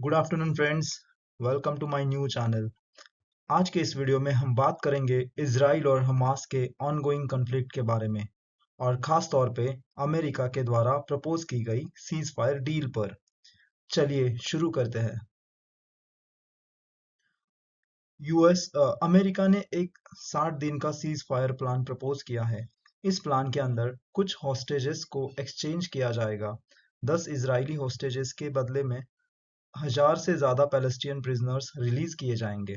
Good afternoon friends, welcome to my new channel. आज के इस वीडियो में हम बात करेंगे इजराइल और हमास के ऑनगोइंग कॉन्फ्लिक्ट के बारे में और खास तौर पे अमेरिका के द्वारा प्रपोज की गई सीज फायर डील पर। चलिए शुरू करते हैं। अमेरिका ने एक 60 दिन का सीज फायर प्लान प्रपोज किया है। इस प्लान के अंदर कुछ हॉस्टेजेस को एक्सचेंज किया जाएगा। 10 इजरायली हॉस्टेजेस के बदले में 1000 से ज्यादा पैलेस्टीनियन प्रिजनर्स रिलीज किए जाएंगे।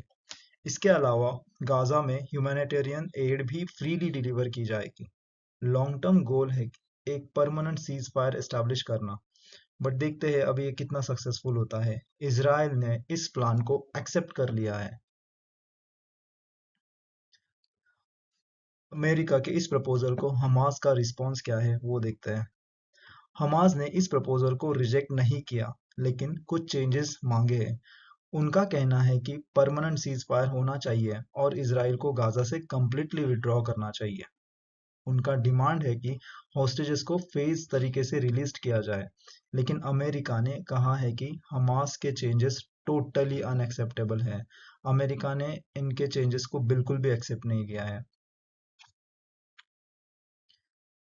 इसके अलावा गाजा में ह्यूमैनिटेरियन एड भी फ्रीली डिलीवर की जाएगी। लॉन्ग टर्म गोल है एक परमानेंट सीज फायर एस्टैब्लिश करना, बट देखते हैं अभी ये कितना सक्सेसफुल होता है। इजराइल ने इस प्लान को एक्सेप्ट कर लिया है। अमेरिका के इस प्रपोजल को हमास का रिस्पॉन्स क्या है वो देखते हैं। हमास ने इस प्रपोजल को रिजेक्ट नहीं किया, लेकिन कुछ चेंजेस मांगे हैं। उनका कहना है कि परमानेंट सीज फायर होना चाहिए और इजराइल को गाजा से कंप्लीटली विड्रॉ करना चाहिए। उनका डिमांड है कि हॉस्टेजेस को फेज तरीके से रिलीज किया जाए, लेकिन अमेरिका ने कहा है कि हमास के चेंजेस टोटली अनएक्सेप्टेबल है। अमेरिका ने इनके चेंजेस को बिल्कुल भी एक्सेप्ट नहीं किया है।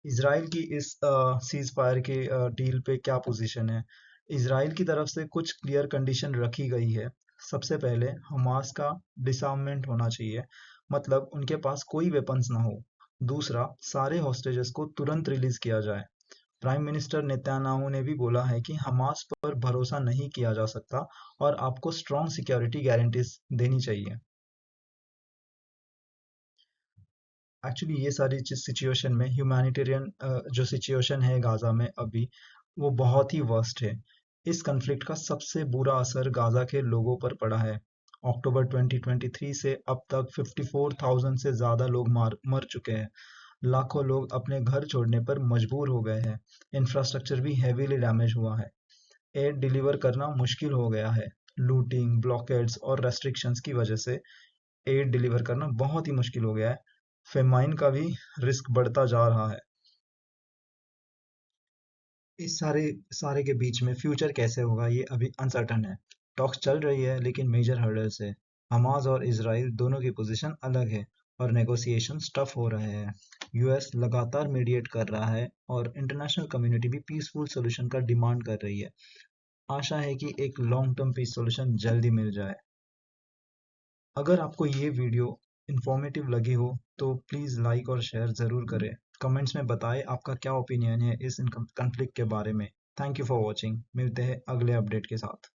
इसराइल की इस सीज फायर के डील पे क्या पोजीशन है? इसराइल की तरफ से कुछ क्लियर कंडीशन रखी गई है। सबसे पहले हमास का डिसआर्ममेंट होना चाहिए, मतलब उनके पास कोई वेपन्स ना हो। दूसरा, सारे हॉस्टेजेस को तुरंत रिलीज किया जाए। प्राइम मिनिस्टर नेतन्याहू ने भी बोला है कि हमास पर भरोसा नहीं किया जा सकता और आपको स्ट्रॉन्ग सिक्योरिटी गारंटीज देनी चाहिए। एक्चुअली ये सारी सिचुएशन में ह्यूमैनिटेरियन जो सिचुएशन है गाजा में अभी, वो बहुत ही वर्स्ट है। इस कन्फ्लिक्ट का सबसे बुरा असर गाजा के लोगों पर पड़ा है। अक्टूबर 2023 से अब तक 54,000 से ज्यादा लोग मर चुके हैं। लाखों लोग अपने घर छोड़ने पर मजबूर हो गए हैं। इंफ्रास्ट्रक्चर भी हेवीली डैमेज हुआ है। एड डिलीवर करना मुश्किल हो गया है। लूटिंग, ब्लॉकेड्स और रेस्ट्रिक्शंस की वजह से एड डिलीवर करना बहुत ही मुश्किल हो गया है। फेमाइन का भी रिस्क बढ़ता जा रहा है। इस सारे सारे के बीच में फ्यूचर कैसे होगा ये अभी अनसर्टन है। टॉक्स चल रही है, लेकिन मेजर हर्डल्स है। हमास और इसराइल दोनों की पोजीशन अलग है और नेगोशिएशन टफ हो रहे हैं। यूएस लगातार मीडिएट कर रहा है और इंटरनेशनल कम्युनिटी भी पीसफुल सॉल्यूशन का डिमांड कर रही है। आशा है कि एक लॉन्ग टर्म पीस सॉल्यूशन जल्दी मिल जाए। अगर आपको ये वीडियो इंफॉर्मेटिव लगी हो तो प्लीज़ लाइक और शेयर ज़रूर करें। कमेंट्स में बताएं आपका क्या ओपिनियन है इस कॉन्फ्लिक्ट के बारे में। Thank you for watching. मिलते हैं अगले अपडेट के साथ।